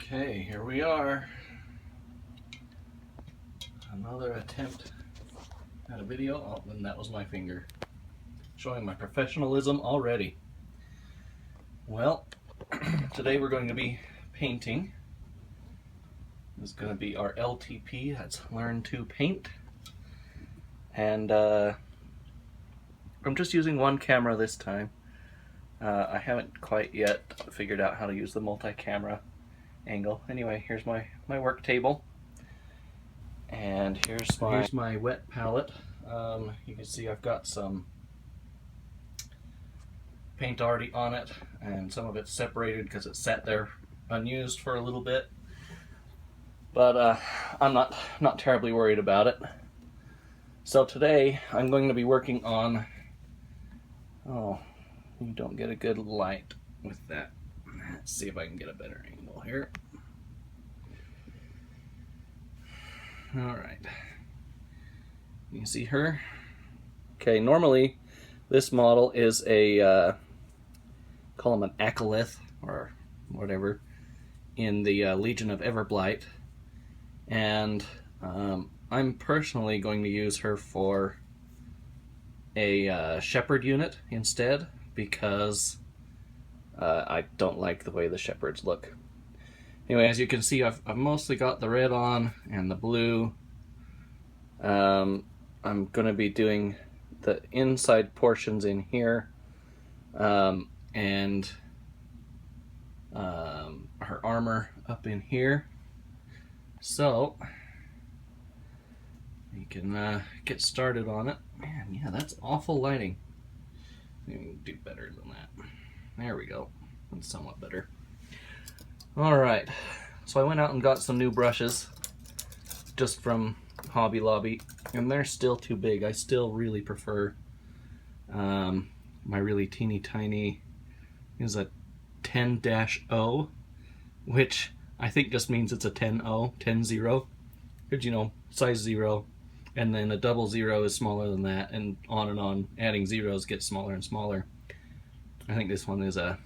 Okay, here we are. Another attempt at a video. Oh, and that was my finger. Showing my professionalism already. Well, today we're going to be painting. This is going to be our LTP, that's LearnToPaint. And I'm just using one camera this time. I haven't quite yet figured out how to use the multi-camera angle. Anyway, here's my work table. And here's my wet palette. You can see I've got some paint already on it, and some of it's separated because it sat there unused for a little bit. But I'm not terribly worried about it. So today I'm going to be working on, oh, you don't get a good light with that. Let's see if I can get a better angle here. Alright. You see her? Okay, normally this model is a, call him an Acolyth or whatever, in the Legion of Everblight. And I'm personally going to use her for a shepherd unit instead, because I don't like the way the shepherds look. Anyway, as you can see, I've mostly got the red on and the blue. I'm going to be doing the inside portions in here, and her armor up in here. So you can get started on it. Man, yeah, that's awful lighting. You can do better than that. There we go. That's somewhat better. Alright, so I went out and got some new brushes just from Hobby Lobby, and they're still too big. I still really prefer my really teeny tiny, is a 10-0, which I think just means it's a 10-0, 10-0, because, you know, size 0, and then a double 0 is smaller than that, and on, adding zeros gets smaller and smaller. I think this one is a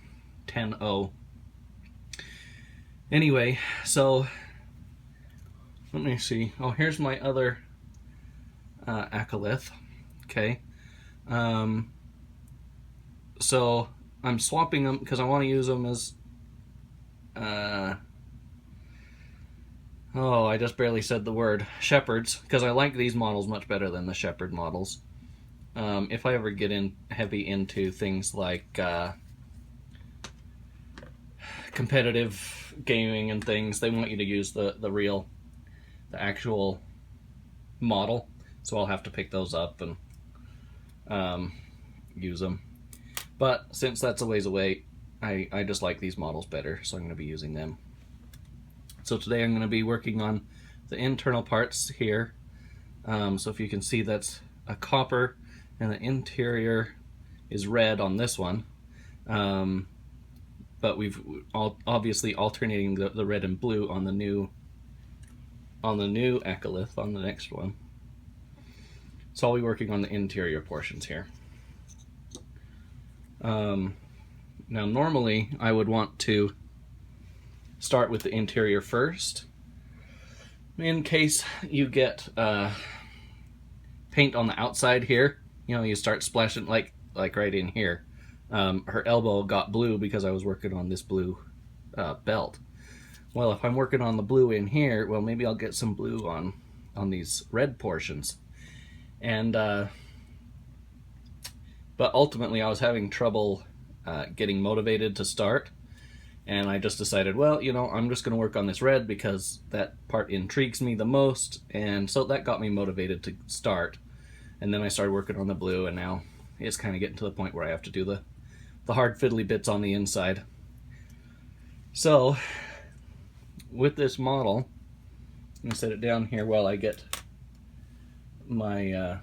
10-0. Anyway, so let me see. Oh, here's my other Acolyth. Okay. So I'm swapping them because I want to use them as oh, I just barely said the word, shepherds, because I like these models much better than the shepherd models. If I ever get in heavy into things like competitive gaming and things, they want you to use the actual model, so I'll have to pick those up and use them. But since that's a ways away, I just like these models better, so I'm going to be using them. So today I'm going to be working on the internal parts here. So if you can see, that's a copper, and the interior is red on this one. But we've obviously alternating the red and blue on the new Acolyth, on the next one. So I'll be working on the interior portions here. Now normally I would want to start with the interior first, in case you get paint on the outside here. You know, you start splashing like right in here. Her elbow got blue because I was working on this blue belt. Well, if I'm working on the blue in here, well, maybe I'll get some blue on these red portions. And but ultimately I was having trouble getting motivated to start, and I just decided, well, you know, I'm just going to work on this red because that part intrigues me the most, and so that got me motivated to start. And then I started working on the blue, and now it's kind of getting to the point where I have to do the hard fiddly bits on the inside. So with this model, I'm going to set it down here while I get my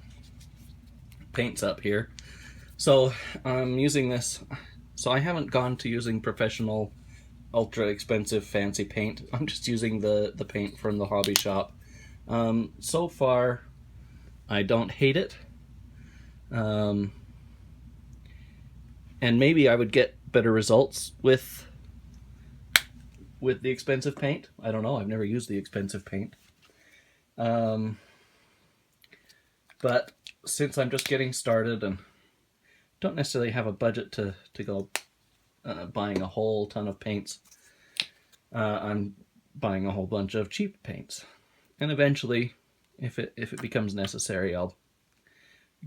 paints up here. So I'm using this, so I haven't gone to using professional ultra expensive fancy paint. I'm just using the paint from the hobby shop. So far I don't hate it, and maybe I would get better results with with the expensive paint. I don't know, I've never used the expensive paint. But since I'm just getting started and don't necessarily have a budget to go buying a whole ton of paints, I'm buying a whole bunch of cheap paints. And eventually, if it becomes necessary, I'll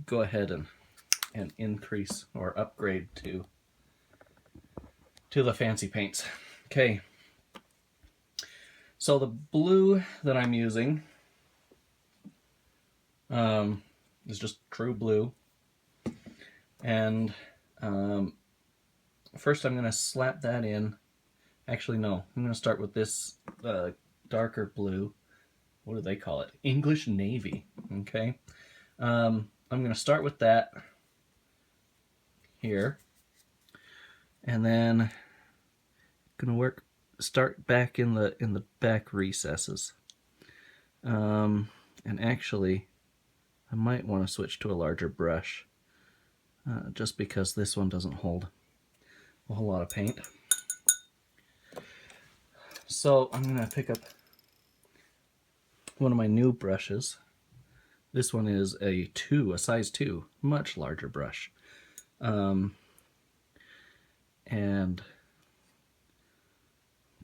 go ahead and increase or upgrade to the fancy paints. Okay. So the blue that I'm using is just true blue. And first I'm going to slap that in. Actually, no. I'm going to start with this darker blue. What do they call it? English Navy. Okay. I'm going to start with that here. And then I'm going to start back in the back recesses. And actually, I might want to switch to a larger brush, just because this one doesn't hold a whole lot of paint. So I'm going to pick up one of my new brushes. This one is a size 2, much larger brush.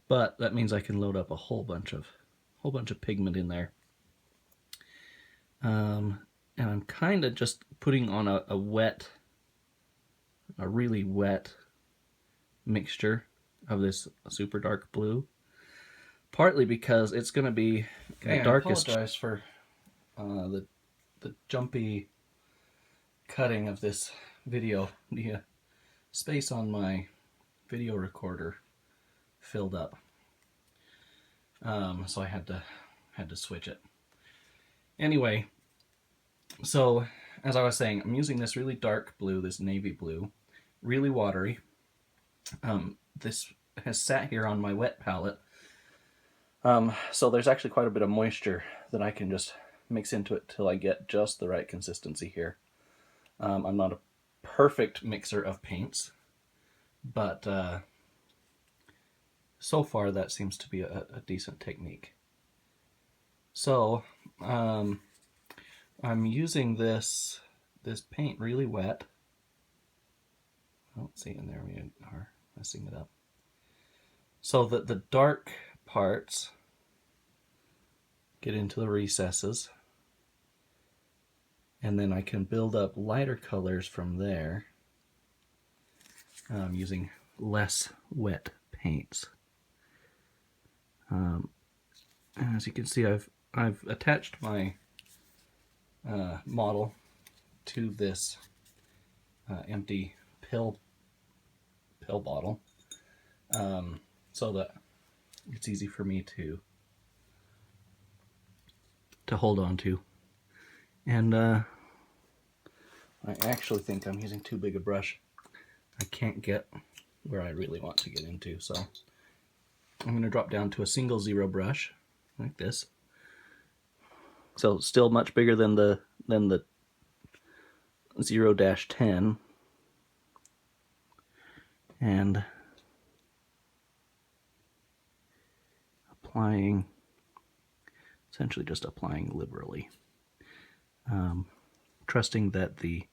But that means I can load up a whole bunch of pigment in there. And I'm kind of just putting on a really wet mixture of this super dark blue. Partly because it's going to be the darkest. I apologize for the jumpy cutting of this video. The space on my video recorder filled up, so I had to switch it. Anyway, so as I was saying, I'm using this really dark blue, this navy blue, really watery. This has sat here on my wet palette, so there's actually quite a bit of moisture that I can just mix into it till I get just the right consistency here. I'm not a perfect mixer of paints, but so far that seems to be a decent technique. So I'm using this paint really wet. Oh, see, and there we are messing it up. So that the dark parts get into the recesses, and then I can build up lighter colors from there, using less wet paints. As you can see, I've attached my model to this empty pill bottle, so that it's easy for me to hold on to. And I actually think I'm using too big a brush. I can't get where I really want to get into, so I'm going to drop down to a single zero brush like this. So still much bigger than the 0-10, and essentially just applying liberally, trusting that the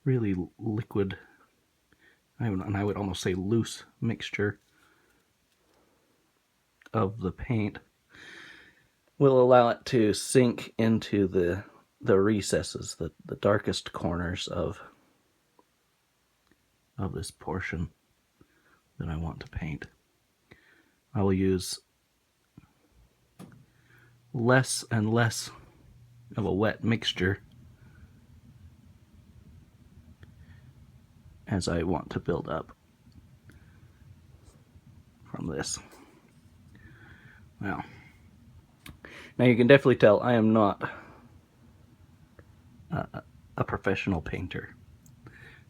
really liquid, and I would almost say loose mixture of the paint will allow it to sink into the recesses, the darkest corners of this portion that I want to paint. I will use less and less of a wet mixture as I want to build up from this. Well, now you can definitely tell I am not a professional painter.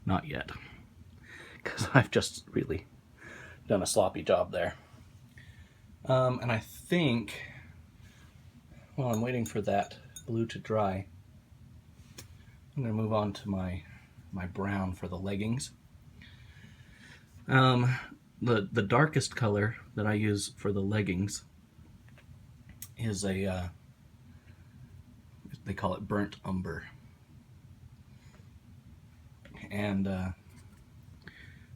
Not yet. Because I've just really done a sloppy job there. And I think, while I'm waiting for that blue to dry, I'm going to move on to my brown for the leggings. The darkest color that I use for the leggings is a they call it burnt umber, and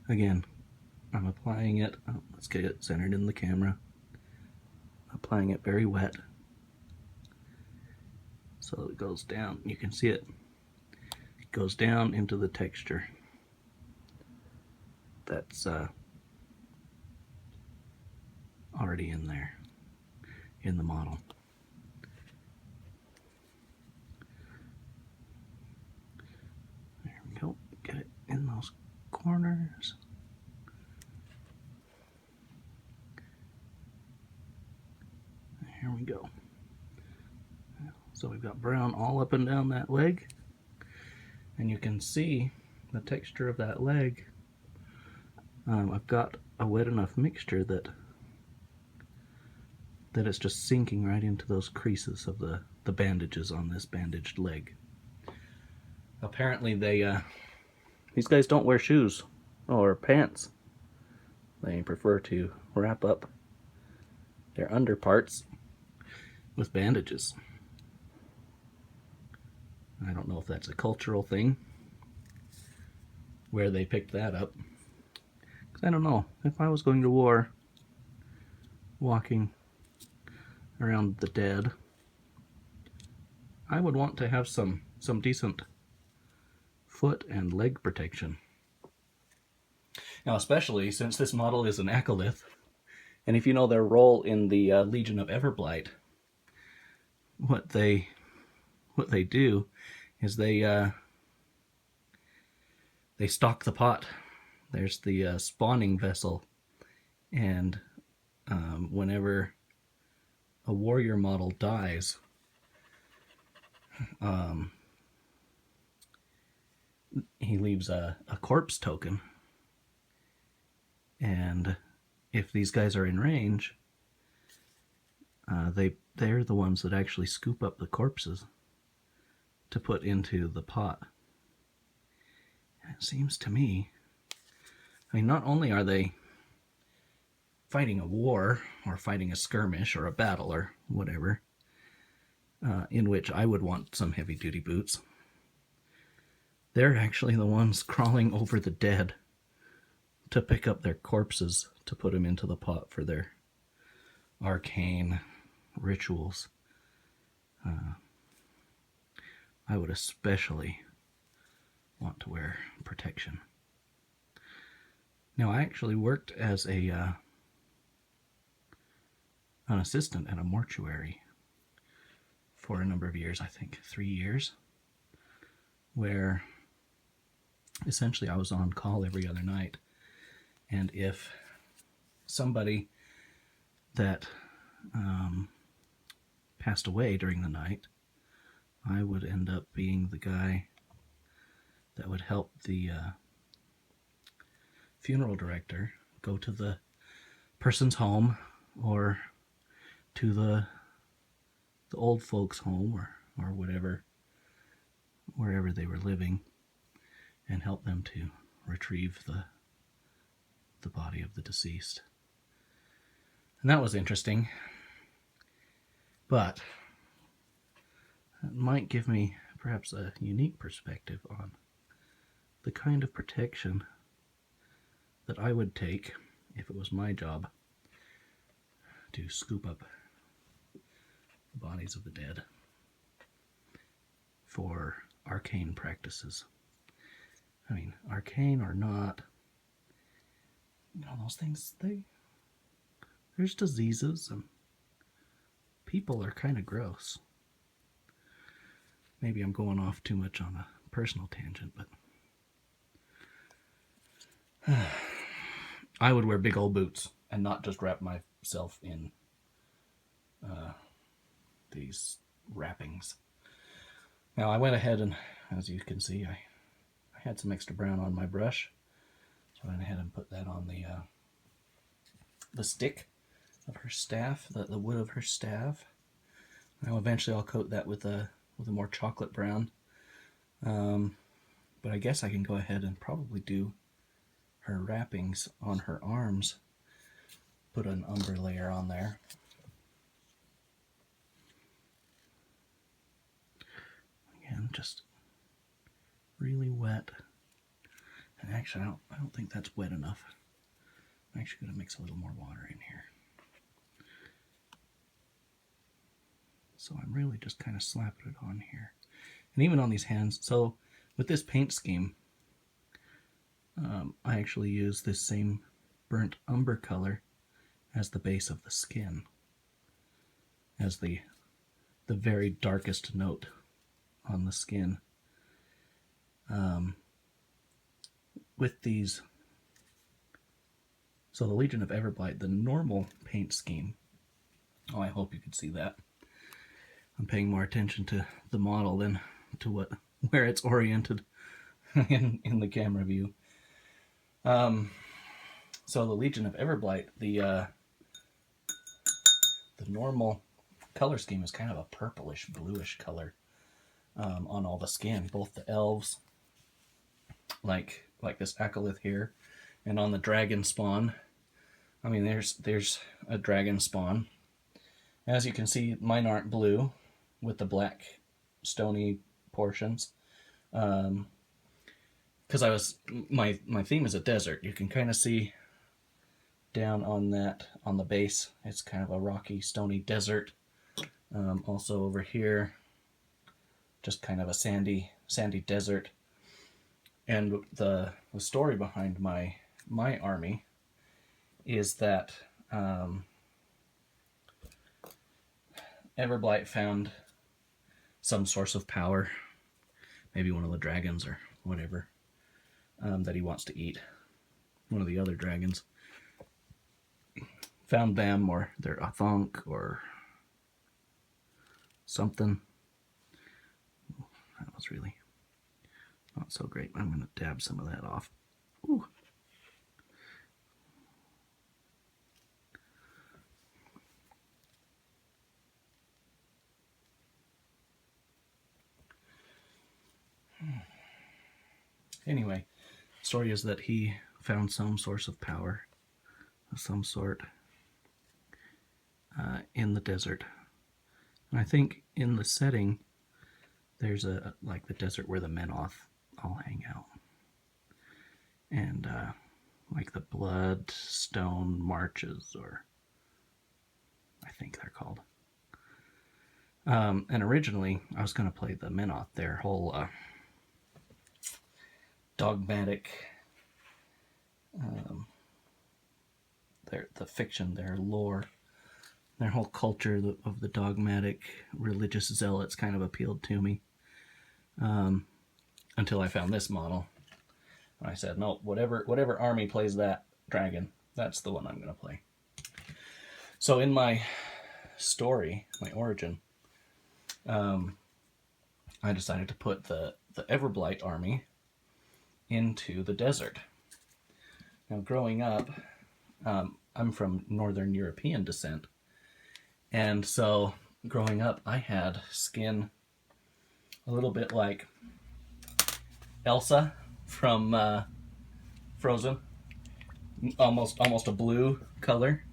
again, I'm applying it. Oh, let's get it centered in the camera. Applying it very wet, so it goes down. You can see it. It goes down into the texture. That's already in there in the model. There we go. Get it in those corners. Here we go. So we've got brown all up and down that leg, and you can see the texture of that leg. I've got a wet enough mixture that it's just sinking right into those creases of the bandages on this bandaged leg. Apparently these guys don't wear shoes or pants. They prefer to wrap up their underparts with bandages. I don't know if that's a cultural thing, where they picked that up. Because I don't know, if I was going to war, walking around the dead, I would want to have some decent foot and leg protection. Now, especially since this model is an Acolyth, and if you know their role in the Legion of Everblight, what they do is they stock the pot. There's the spawning vessel, and whenever a warrior model dies, he leaves a corpse token, and if these guys are in range, they're the ones that actually scoop up the corpses to put into the pot. And it seems to me, I mean, not only are they fighting a war or fighting a skirmish or a battle or whatever, in which I would want some heavy-duty boots, they're actually the ones crawling over the dead to pick up their corpses to put them into the pot for their arcane rituals. I would especially want to wear protection. Now, I actually worked as an assistant at a mortuary for a number of years, I think 3 years, where essentially I was on call every other night, and if somebody that passed away during the night, I would end up being the guy that would help the funeral director go to the person's home or to the old folks' home or whatever, wherever they were living, and help them to retrieve the body of the deceased. And that was interesting, but it might give me perhaps a unique perspective on the kind of protection that I would take if it was my job to scoop up the bodies of the dead for arcane practices. I mean, arcane or not, you know, those things, there's diseases, and people are kind of gross. Maybe I'm going off too much on a personal tangent, but I would wear big old boots and not just wrap myself in these wrappings. Now, I went ahead and, as you can see, I had some extra brown on my brush, so I went ahead and put that on the stick of her staff, the wood of her staff. Now, eventually I'll coat that with a more chocolate brown, but I guess I can go ahead and probably do her wrappings on her arms, put an umber layer on there. Again, just really wet. And actually, I don't think that's wet enough. I'm actually going to mix a little more water in here. So I'm really just kind of slapping it on here. And even on these hands. So with this paint scheme, I actually use this same burnt umber color as the base of the skin, as the very darkest note on the skin. With these, so the Legion of Everblight, the normal paint scheme, oh, I hope you can see that. I'm paying more attention to the model than to where it's oriented in the camera view. So the Legion of Everblight, the normal color scheme is kind of a purplish, bluish color on all the skin, both the elves, like this Acolyth here, and on the dragon spawn. I mean, there's a dragon spawn. As you can see, mine aren't blue with the black stony portions. Because my theme is a desert. You can kind of see down on the base, it's kind of a rocky, stony desert. Also over here, just kind of a sandy desert. And the story behind my army is that Everblight found some source of power, maybe one of the dragons or whatever, that he wants to eat. One of the other dragons. Found them, or their Athonk, or something. That was really not so great. I'm going to dab some of that off. Ooh. Anyway, the story is that he found some source of power of some sort in the desert. And I think in the setting, there's like the desert where the Menoth all hang out. And like the Bloodstone Marches, or I think they're called. And originally, I was going to play the Menoth, their whole dogmatic, the fiction, their lore, their whole culture of the dogmatic religious zealots kind of appealed to me. Until I found this model. And I said, no, whatever army plays that dragon, that's the one I'm going to play. So in my story, my origin, I decided to put the Everblight army into the desert. Now, growing up, I'm from Northern European descent, and so growing up, I had skin a little bit like Elsa from Frozen, almost a blue color.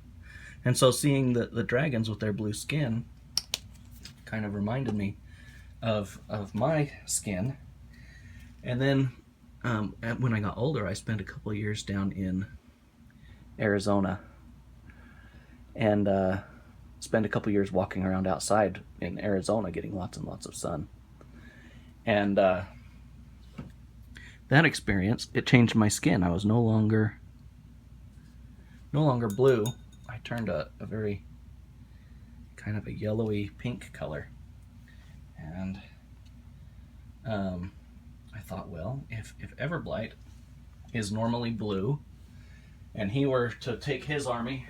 And so seeing the dragons with their blue skin kind of reminded me of my skin. And then when I got older, I spent a couple of years down in Arizona, and spent a couple of years walking around outside in Arizona, getting lots and lots of sun. And that experience, it changed my skin. I was no longer blue. I turned a very kind of a yellowy pink color. And I thought, well, if Everblight is normally blue, and he were to take his army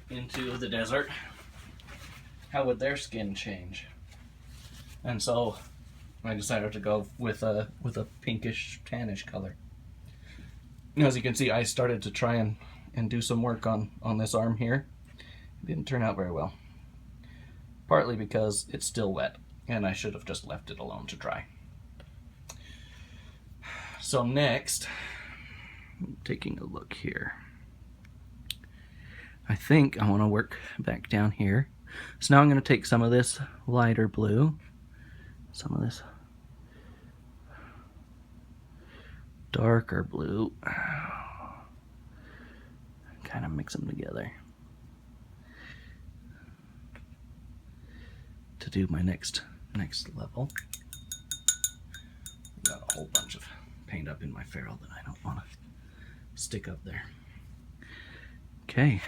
into the desert, how would their skin change? And so I decided to go with a pinkish, tannish color. As you can see, I started to try and do some work on this arm here. It didn't turn out very well. Partly because it's still wet, and I should have just left it alone to dry. So next, taking a look here. I think I want to work back down here. So now I'm going to take some of this lighter blue, some of this darker blue, kind of mix them together to do my next level. Got a whole bunch of paint up in my ferrule that I don't want to stick up there. Okay.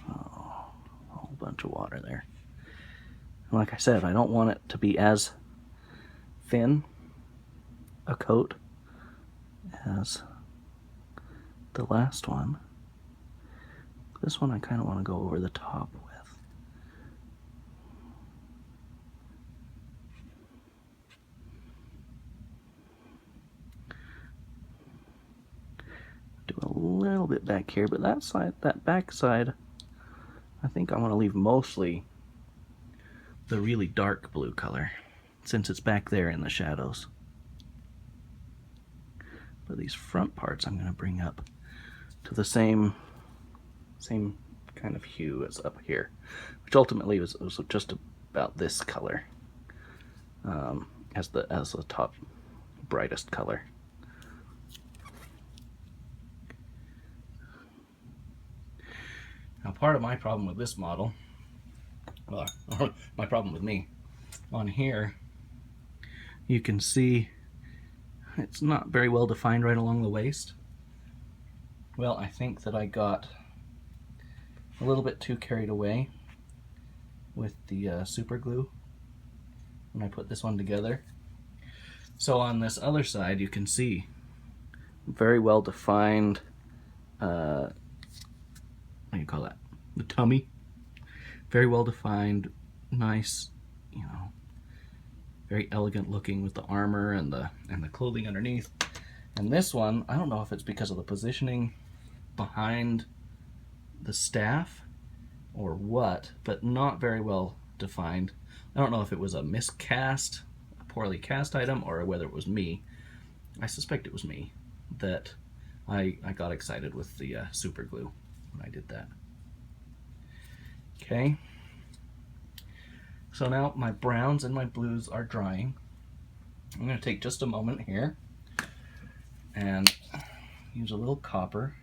Oh, a whole bunch of water there. And like I said, I don't want it to be as thin a coat as the last one. This one I kind of want to go over the top with. Do a little bit back here, but that side, that back side, I think I want to leave mostly the really dark blue color, since it's back there in the shadows. But these front parts I'm going to bring up to the same kind of hue as up here, which ultimately was just about this color as the top brightest color. Now, part of my problem with this model, well, my problem with me, on here, you can see it's not very well defined right along the waist. Well, I think that I got a little bit too carried away with the super glue when I put this one together. So on this other side, you can see very well defined, what do you call that? The tummy. Very well defined, nice, you know, very elegant looking with the armor and the clothing underneath. And this one, I don't know if it's because of the positioning behind the staff or what, but not very well defined. I don't know if it was a miscast, a poorly cast item, or whether it was me. I suspect it was me that I got excited with the super glue when I did that. Okay, so now my browns and my blues are drying. I'm going to take just a moment here and use a little copper,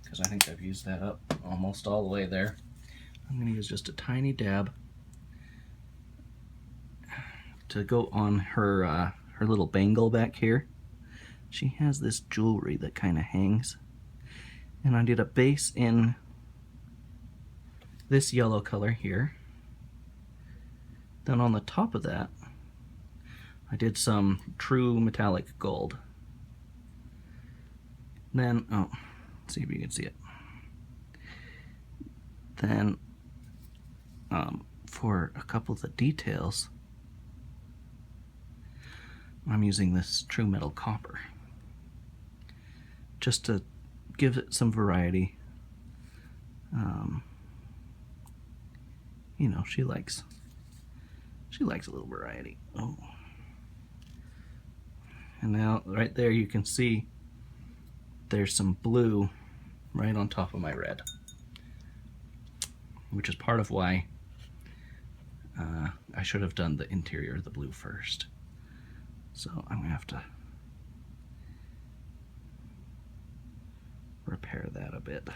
because I think I've used that up almost all the way there. I'm going to use just a tiny dab to go on her little bangle back here. She has this jewelry that kind of hangs, and I did a base in this yellow color here. Then on the top of that, I did some true metallic gold. Then, oh, let's see if you can see it. Then, for a couple of the details, I'm using this true metal copper, just to give it some variety. You know, she likes a little variety. Oh. And now right there you can see there's some blue right on top of my red, which is part of why I should have done the interior of the blue first. So I'm gonna have to repair that a bit. But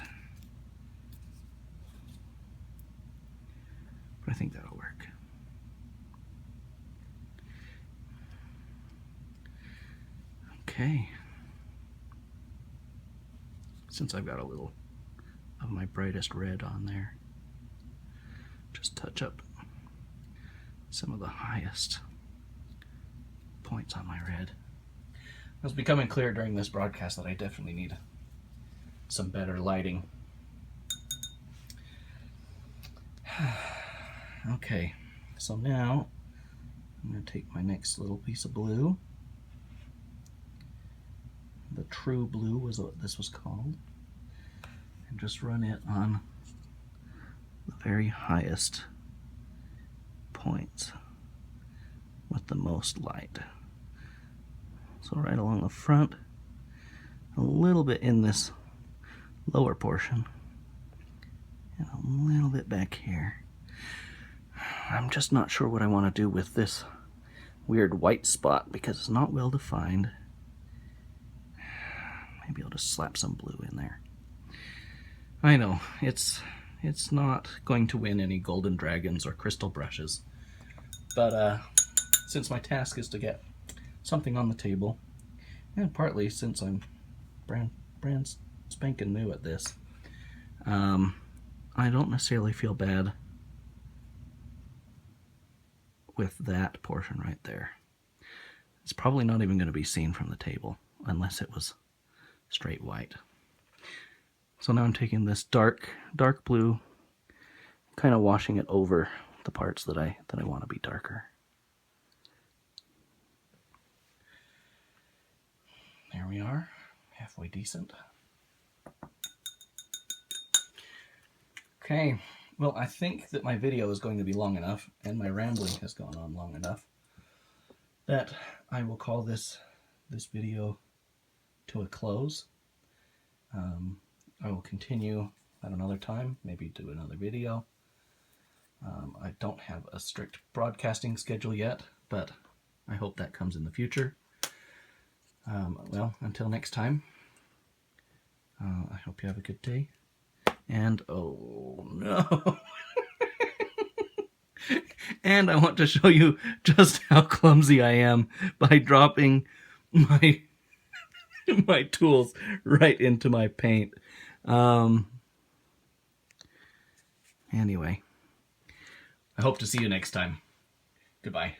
I think that'll work. Okay. Since I've got a little of my brightest red on there, just touch up some of the highest points on my red. It was becoming clear during this broadcast that I definitely need some better lighting. Okay, so now I'm going to take my next little piece of blue. The true blue was what this was called. And just run it on the very highest points with the most light. So right along the front, a little bit in this lower portion, and a little bit back here. I'm just not sure what I want to do with this weird white spot because it's not well defined. Maybe I'll just slap some blue in there. I know, it's not going to win any golden dragons or crystal brushes, but since my task is to get something on the table, and partly since I'm brand spanking new at this, I don't necessarily feel bad with that portion right there. It's probably not even going to be seen from the table unless it was straight white. So now I'm taking this dark blue, kind of washing it over the parts that I want to be darker. There we are, halfway decent. Okay, well, I think that my video is going to be long enough, and my rambling has gone on long enough, that I will call this video to a close. I will continue at another time, maybe do another video. I don't have a strict broadcasting schedule yet, but I hope that comes in the future. Well, until next time, I hope you have a good day. And, oh no! And I want to show you just how clumsy I am by dropping my tools right into my paint. Anyway, I hope to see you next time. Goodbye.